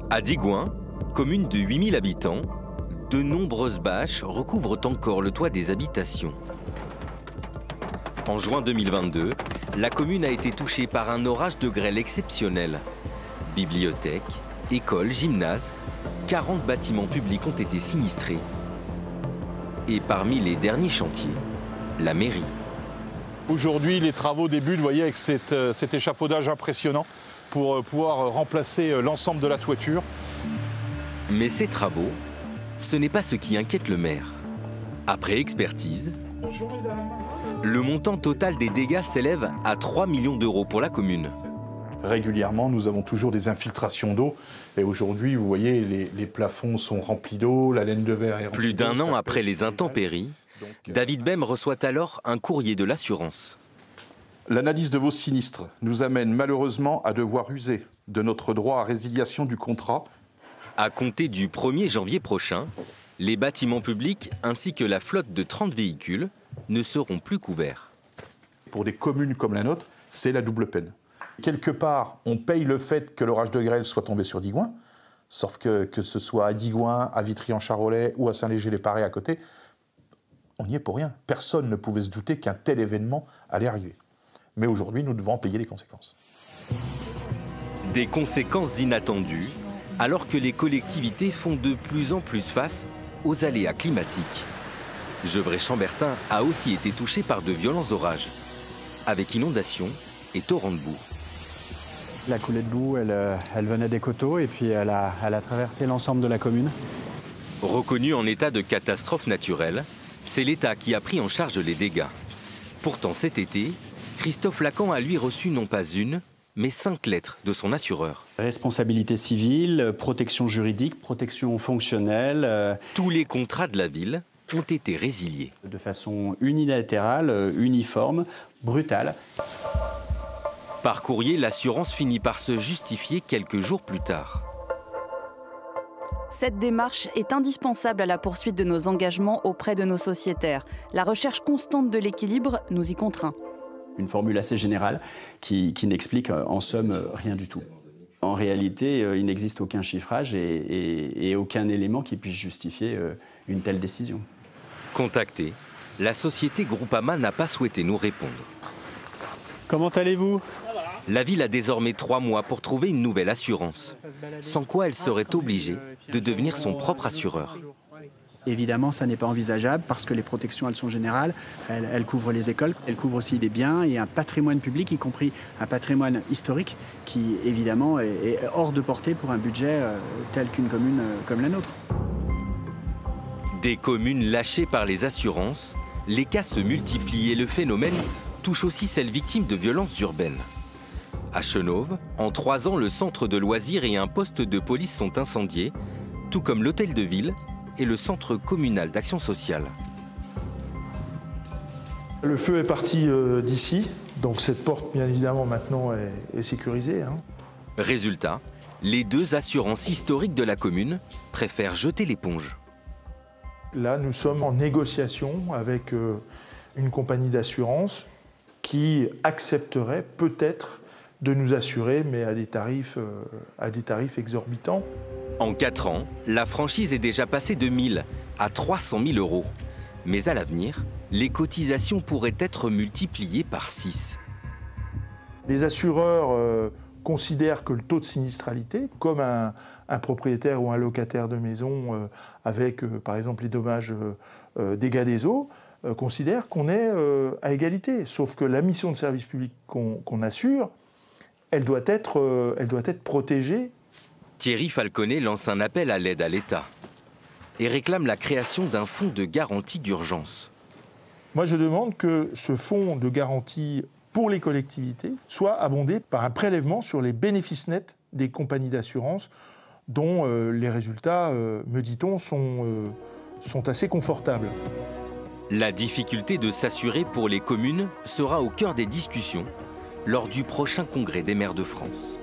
À Digoin, commune de 8000 habitants, de nombreuses bâches recouvrent encore le toit des habitations. En juin 2022, la commune a été touchée par un orage de grêle exceptionnel. Bibliothèques, écoles, gymnases, 40 bâtiments publics ont été sinistrés. Et parmi les derniers chantiers, la mairie. Aujourd'hui, les travaux débutent, vous voyez, avec cet échafaudage impressionnant pour pouvoir remplacer l'ensemble de la toiture. Mais ces travaux, ce n'est pas ce qui inquiète le maire. Après expertise, le montant total des dégâts s'élève à 3 millions d'euros pour la commune. Régulièrement, nous avons toujours des infiltrations d'eau. Et aujourd'hui, vous voyez, les plafonds sont remplis d'eau, la laine de verre est remplie d'eau. Plus d'un an après les intempéries, David Bem reçoit alors un courrier de l'assurance. L'analyse de vos sinistres nous amène malheureusement à devoir user de notre droit à résiliation du contrat. À compter du 1er janvier prochain, les bâtiments publics ainsi que la flotte de 30 véhicules ne seront plus couverts. Pour des communes comme la nôtre, c'est la double peine. Quelque part, on paye le fait que l'orage de grêle soit tombé sur Digoin, sauf que ce soit à Digoin, à Vitry-en-Charolais ou à Saint-Léger-les-Parés à côté, on n'y est pour rien. Personne ne pouvait se douter qu'un tel événement allait arriver. Mais aujourd'hui, nous devons en payer les conséquences. Des conséquences inattendues, alors que les collectivités font de plus en plus face aux aléas climatiques. Gevrey-Chambertin a aussi été touché par de violents orages, avec inondations et torrents de boue. La coulée de boue, elle venait des coteaux et puis elle a traversé l'ensemble de la commune. Reconnu en état de catastrophe naturelle, c'est l'État qui a pris en charge les dégâts. Pourtant cet été, Christophe Lacan a lui reçu non pas une, mais 5 lettres de son assureur. Responsabilité civile, protection juridique, protection fonctionnelle. Tous les contrats de la ville ont été résiliés. De façon unilatérale, uniforme, brutale. Par courrier, l'assurance finit par se justifier quelques jours plus tard. Cette démarche est indispensable à la poursuite de nos engagements auprès de nos sociétaires. La recherche constante de l'équilibre nous y contraint. Une formule assez générale qui n'explique en somme rien du tout. En réalité, il n'existe aucun chiffrage et aucun élément qui puisse justifier une telle décision. Contacté, la société Groupama n'a pas souhaité nous répondre. Comment allez-vous ? La ville a désormais 3 mois pour trouver une nouvelle assurance, sans quoi elle serait obligée de devenir son propre assureur. Évidemment, ça n'est pas envisageable parce que les protections, elles sont générales. Elles couvrent les écoles, elles couvrent aussi des biens et un patrimoine public, y compris un patrimoine historique qui, évidemment, est hors de portée pour un budget tel qu'une commune comme la nôtre. Des communes lâchées par les assurances, les cas se multiplient et le phénomène touche aussi celles victimes de violences urbaines. À Chenôve, en 3 ans, le centre de loisirs et un poste de police sont incendiés, tout comme l'hôtel de ville et le centre communal d'action sociale. Le feu est parti d'ici, donc cette porte, bien évidemment, maintenant est sécurisée. Résultat, les 2 assurances historiques de la commune préfèrent jeter l'éponge. Là, nous sommes en négociation avec une compagnie d'assurance qui accepterait peut-être de nous assurer, mais à des tarifs exorbitants. En 4 ans, la franchise est déjà passée de 1 000 à 300 000 euros. Mais à l'avenir, les cotisations pourraient être multipliées par 6. Les assureurs considèrent que le taux de sinistralité, comme un propriétaire ou un locataire de maison avec, par exemple, les dommages dégâts des eaux, considèrent qu'on est à égalité. Sauf que la mission de service public qu'on assure, elle doit être protégée. Thierry Falconet lance un appel à l'aide à l'État et réclame la création d'un fonds de garantie d'urgence. Moi, je demande que ce fonds de garantie pour les collectivités soit abondé par un prélèvement sur les bénéfices nets des compagnies d'assurance dont les résultats, me dit-on, sont assez confortables. La difficulté de s'assurer pour les communes sera au cœur des discussions lors du prochain congrès des maires de France.